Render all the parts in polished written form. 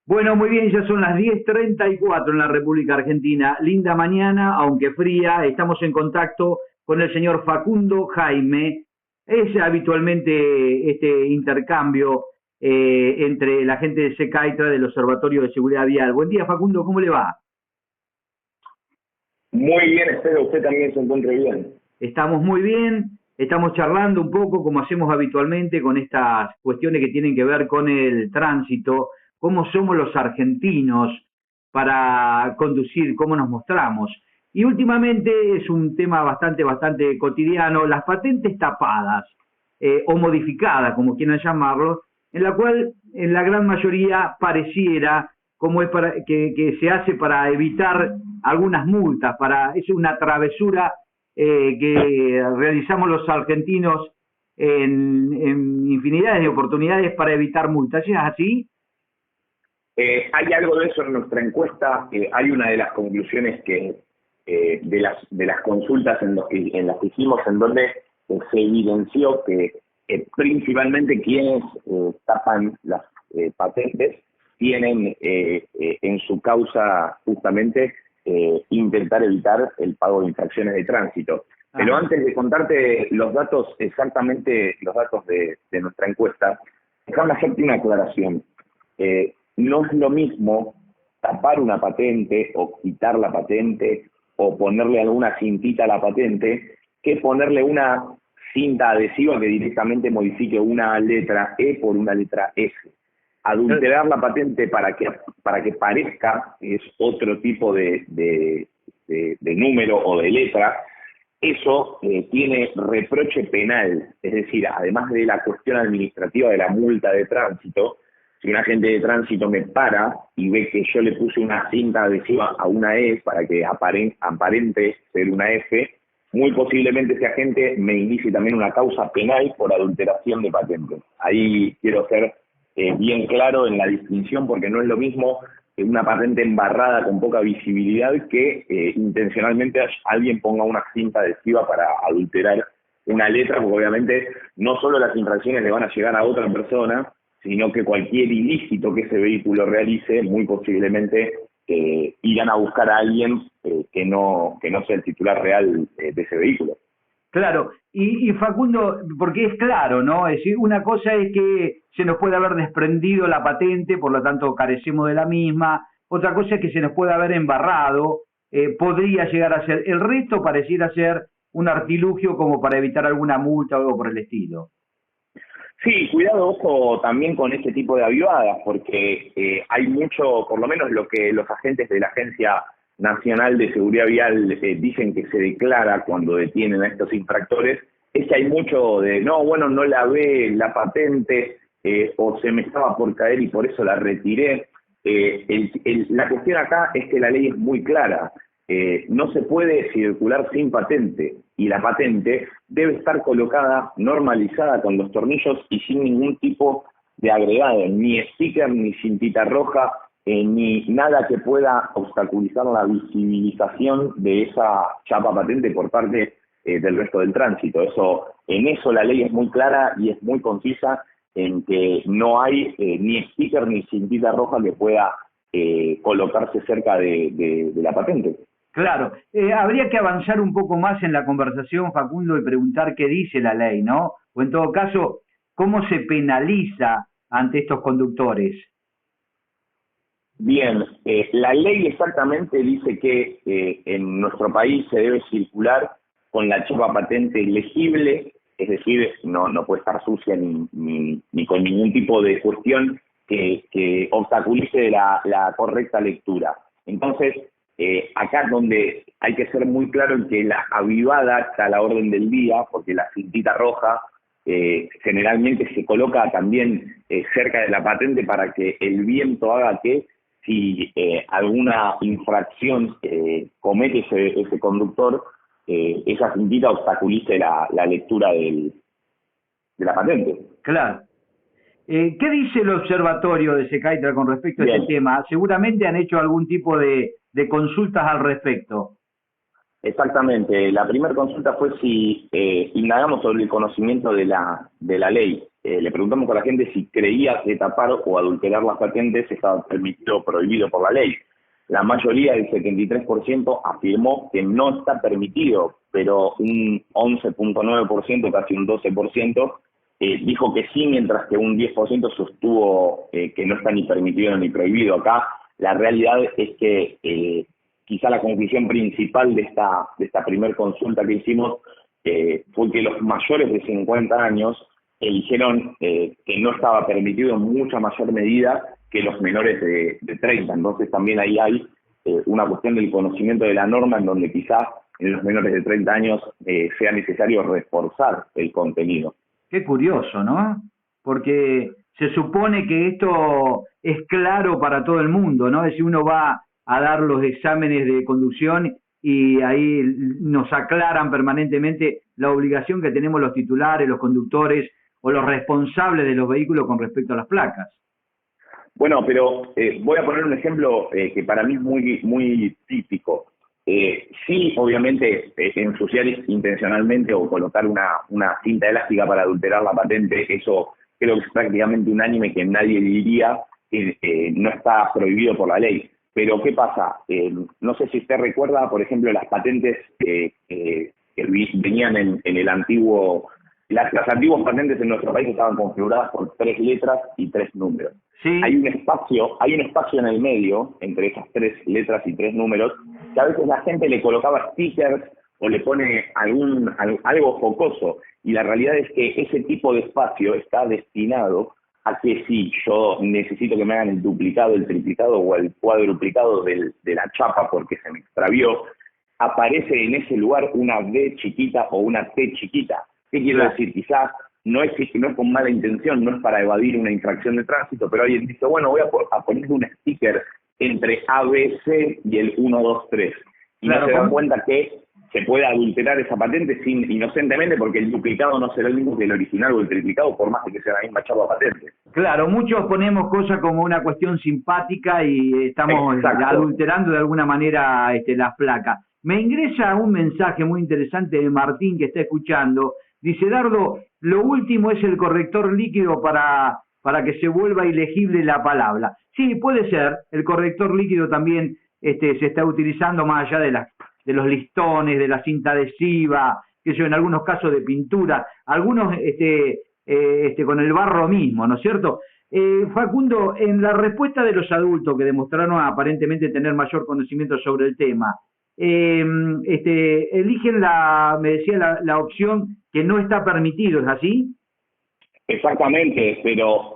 Bueno, muy bien, ya son las 10:34 en la República Argentina. Linda mañana, aunque fría. Estamos en contacto con el señor Facundo Jaime. Es habitualmente este intercambio entre la gente de SECAITRA del Observatorio de Seguridad Vial. Buen día, Facundo, ¿cómo le va? Muy bien, espero usted también se encuentre bien. Estamos muy bien, estamos charlando un poco como hacemos habitualmente con estas cuestiones que tienen que ver con el tránsito, cómo somos los argentinos para conducir, cómo nos mostramos. Y últimamente es un tema bastante cotidiano, las patentes tapadas o modificadas, como quieran llamarlo, en la cual en la gran mayoría pareciera como es que se hace para evitar algunas multas, es una travesura que realizamos los argentinos en infinidades de oportunidades para evitar multas. ¿Es así? Hay algo de eso en nuestra encuesta. Hay una de las conclusiones que de las consultas en las que hicimos, en donde se evidenció que principalmente quienes tapan las patentes tienen en su causa justamente intentar evitar el pago de infracciones de tránsito. Pero antes de contarte los datos, exactamente los datos de nuestra encuesta, déjame hacerte una aclaración. No es lo mismo tapar una patente o quitar la patente o ponerle alguna cintita a la patente que ponerle una cinta adhesiva que directamente modifique una letra E por una letra F. Adulterar la patente para que parezca es otro tipo de número o de letra. Eso tiene reproche penal, es decir, además de la cuestión administrativa de la multa de tránsito. Si un agente de tránsito me para y ve que yo le puse una cinta adhesiva a una E para que aparente ser una F, muy posiblemente ese agente me inicie también una causa penal por adulteración de patente. Ahí quiero ser bien claro en la distinción, porque no es lo mismo una patente embarrada con poca visibilidad que intencionalmente alguien ponga una cinta adhesiva para adulterar una letra, porque obviamente no solo las infracciones le van a llegar a otra persona, sino que cualquier ilícito que ese vehículo realice, muy posiblemente irán a buscar a alguien que no sea el titular real de ese vehículo. Claro, y Facundo, porque es claro, ¿no? Es decir, una cosa es que se nos puede haber desprendido la patente, por lo tanto carecemos de la misma. Otra cosa es que se nos puede haber embarrado, podría llegar a ser. El resto pareciera ser un artilugio como para evitar alguna multa o algo por el estilo. Sí, cuidado, ojo también con este tipo de avivadas, porque hay mucho, por lo menos lo que los agentes de la Agencia Nacional de Seguridad Vial dicen que se declara cuando detienen a estos infractores, es que hay mucho de, no, bueno, no la ve la patente o se me estaba por caer y por eso la retiré. La cuestión acá es que la ley es muy clara. No se puede circular sin patente, y la patente debe estar colocada, normalizada con los tornillos y sin ningún tipo de agregado, ni sticker, ni cintita roja, ni nada que pueda obstaculizar la visibilización de esa chapa patente por parte del resto del tránsito. En eso la ley es muy clara y es muy concisa, en que no hay ni sticker ni cintita roja que pueda colocarse cerca de la patente. Claro, habría que avanzar un poco más en la conversación, Facundo, y preguntar qué dice la ley, ¿no? O en todo caso, ¿cómo se penaliza ante estos conductores? Bien, la ley exactamente dice que en nuestro país se debe circular con la chapa patente legible, es decir, no puede estar sucia ni con ningún tipo de cuestión que obstaculice la correcta lectura. Entonces, acá es donde hay que ser muy claro en que la avivada está a la orden del día, porque la cintita roja generalmente se coloca también cerca de la patente para que el viento haga que si alguna infracción comete ese conductor, esa cintita obstaculice la lectura de la patente. Claro. ¿Qué dice el observatorio de SECAITRA con respecto a este tema? Seguramente han hecho algún tipo de consultas al respecto. Exactamente. La primera consulta fue si indagamos sobre el conocimiento de la ley. le preguntamos a la gente si creía que tapar o adulterar las patentes estaba permitido o prohibido por la ley. La mayoría, el 73%, afirmó que no está permitido, pero un 11.9%, casi un 12%, dijo que sí, mientras que un 10% sostuvo que no está ni permitido ni prohibido. Acá la realidad es que quizá la conclusión principal de esta primer consulta que hicimos fue que los mayores de 50 años eligieron que no estaba permitido en mucha mayor medida que los menores de 30. Entonces también ahí hay una cuestión del conocimiento de la norma en donde quizás en los menores de 30 años sea necesario reforzar el contenido. Qué curioso, ¿no? Porque se supone que esto es claro para todo el mundo, ¿no? Es decir, uno va a dar los exámenes de conducción y ahí nos aclaran permanentemente la obligación que tenemos los titulares, los conductores o los responsables de los vehículos con respecto a las placas. Bueno, pero voy a poner un ejemplo que para mí es muy típico. Sí, obviamente, ensuciar intencionalmente o colocar una cinta elástica para adulterar la patente, eso creo que es prácticamente unánime, que nadie diría que no está prohibido por la ley. Pero ¿qué pasa? No sé si usted recuerda, por ejemplo, las patentes que venían en el antiguo... Las antiguas patentes en nuestro país estaban configuradas por 3 letras y 3 números. Sí. Hay un espacio en el medio, entre esas 3 letras y 3 números, que a veces la gente le colocaba stickers o le pone algo jocoso. Y la realidad es que ese tipo de espacio está destinado a que si yo necesito que me hagan el duplicado, el triplicado o el cuadruplicado de la chapa porque se me extravió, aparece en ese lugar una D chiquita o una T chiquita. ¿Qué quiero decir? Quizás no es con mala intención, no es para evadir una infracción de tránsito, pero alguien dice, bueno, voy a poner un sticker entre A, B, C y el 1, 2, 3. Y claro, no se dan cuenta que se puede adulterar esa patente inocentemente porque el duplicado no será el mismo que el original o el triplicado, por más de que sea la misma chapa patente. Claro, muchos ponemos cosas como una cuestión simpática y estamos adulterando de alguna manera las placas. Me ingresa un mensaje muy interesante de Martín que está escuchando. Dice, Dardo, lo último es el corrector líquido para que se vuelva ilegible la palabra. Sí, puede ser. El corrector líquido también se está utilizando más allá de los listones, de la cinta adhesiva, que yo en algunos casos de pintura, algunos con el barro mismo, ¿no es cierto? Facundo, en la respuesta de los adultos que demostraron aparentemente tener mayor conocimiento sobre el tema, eligen me decía la opción que no está permitido, ¿es así? Exactamente, pero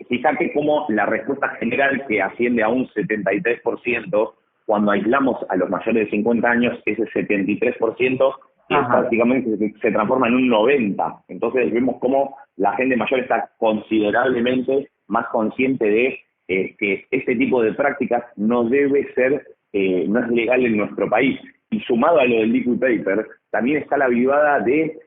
fíjate cómo la respuesta general, que asciende a un 73%, cuando aislamos a los mayores de 50 años, ese 73% prácticamente se transforma en un 90%. Entonces vemos cómo la gente mayor está considerablemente más consciente de que este tipo de prácticas no debe ser, no es legal en nuestro país. Y sumado a lo del liquid paper, también está la vivada de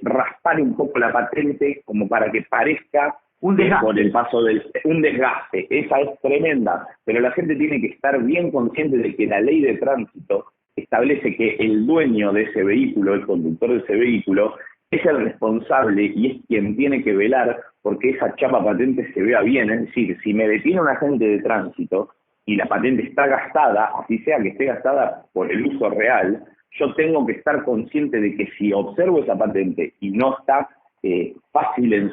raspar un poco la patente como para que parezca por el paso un desgaste. Esa es tremenda, pero la gente tiene que estar bien consciente de que la ley de tránsito establece que el dueño de ese vehículo, el conductor de ese vehículo, es el responsable y es quien tiene que velar porque esa chapa patente se vea bien. Es decir, si me detiene un agente de tránsito y la patente está gastada, así sea que esté gastada por el uso real, yo tengo que estar consciente de que si observo esa patente y no está fácil en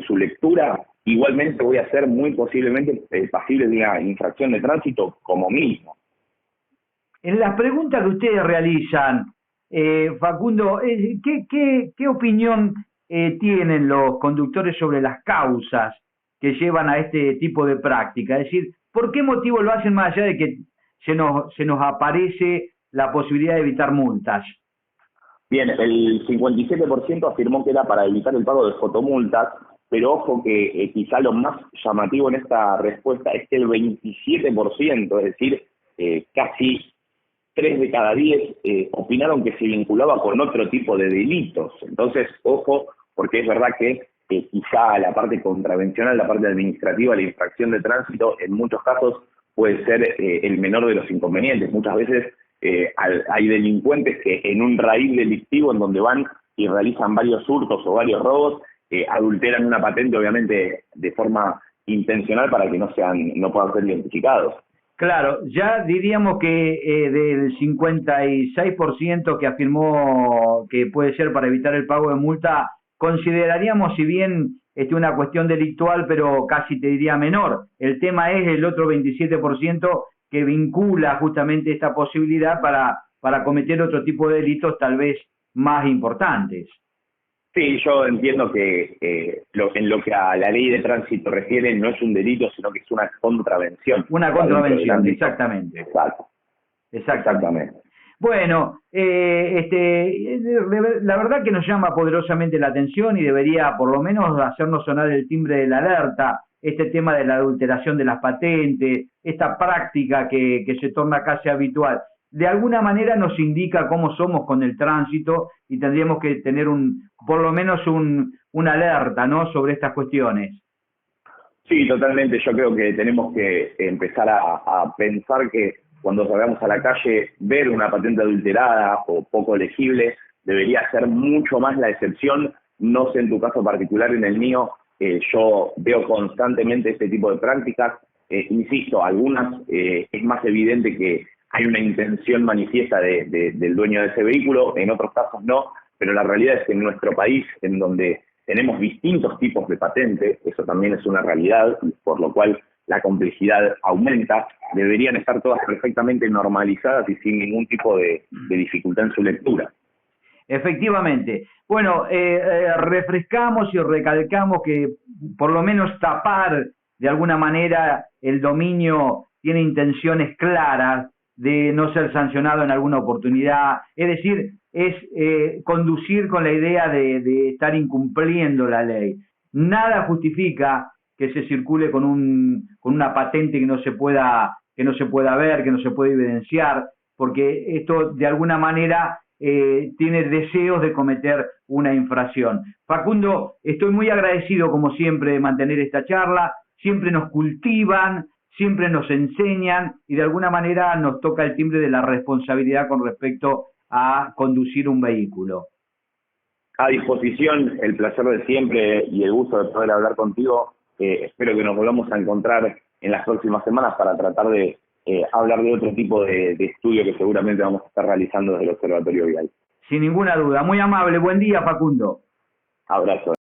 su lectura, igualmente voy a ser muy posiblemente pasible de una infracción de tránsito como mínimo. En las preguntas que ustedes realizan, Facundo, ¿qué opinión tienen los conductores sobre las causas que llevan a este tipo de práctica? Es decir, ¿por qué motivo lo hacen más allá de que se nos aparece la posibilidad de evitar multas? Bien, el 57% afirmó que era para evitar el pago de fotomultas, pero ojo que quizá lo más llamativo en esta respuesta es que el 27%, es decir, casi 3 de cada 10 opinaron que se vinculaba con otro tipo de delitos. Entonces, ojo, porque es verdad que quizá la parte contravencional, la parte administrativa, la infracción de tránsito, en muchos casos puede ser el menor de los inconvenientes. Muchas veces hay delincuentes que en un raíz delictivo en donde van y realizan varios hurtos o varios robos, adulteran una patente, obviamente de forma intencional, para que no puedan ser identificados. Claro, ya diríamos que del 56% que afirmó que puede ser para evitar el pago de multa, consideraríamos, si bien una cuestión delictual, pero casi te diría menor. El tema es el otro 27% que vincula justamente esta posibilidad para cometer otro tipo de delitos tal vez más importantes. Sí, yo entiendo que en lo que a la ley de tránsito refiere no es un delito, sino que es una contravención. Una contravención, exactamente. Exacto. Exactamente. Bueno, la verdad que nos llama poderosamente la atención y debería por lo menos hacernos sonar el timbre de la alerta, este tema de la adulteración de las patentes, esta práctica que se torna casi habitual. De alguna manera nos indica cómo somos con el tránsito y tendríamos que tener por lo menos una alerta, ¿no?, sobre estas cuestiones. Sí, totalmente. Yo creo que tenemos que empezar a pensar que cuando salgamos a la calle, ver una patente adulterada o poco legible debería ser mucho más la excepción. No sé en tu caso particular, en el mío, yo veo constantemente este tipo de prácticas. Insisto, algunas es más evidente que hay una intención manifiesta del dueño de ese vehículo, en otros casos no, pero la realidad es que en nuestro país, en donde tenemos distintos tipos de patentes, eso también es una realidad, por lo cual la complejidad aumenta, deberían estar todas perfectamente normalizadas y sin ningún tipo de dificultad en su lectura. Efectivamente. Bueno, refrescamos y recalcamos que por lo menos tapar de alguna manera el dominio tiene intenciones claras de no ser sancionado en alguna oportunidad, es decir, es conducir con la idea de estar incumpliendo la ley. Nada justifica que se circule con una patente que no se pueda ver, que no se pueda evidenciar, porque esto de alguna manera tiene deseos de cometer una infracción. Facundo, estoy muy agradecido como siempre de mantener esta charla, siempre nos cultivan, siempre nos enseñan y de alguna manera nos toca el timbre de la responsabilidad con respecto a conducir un vehículo. A disposición, el placer de siempre y el gusto de poder hablar contigo. Espero que nos volvamos a encontrar en las próximas semanas para tratar de hablar de otro tipo de estudio que seguramente vamos a estar realizando desde el Observatorio Vial. Sin ninguna duda. Muy amable. Buen día, Facundo. Abrazo.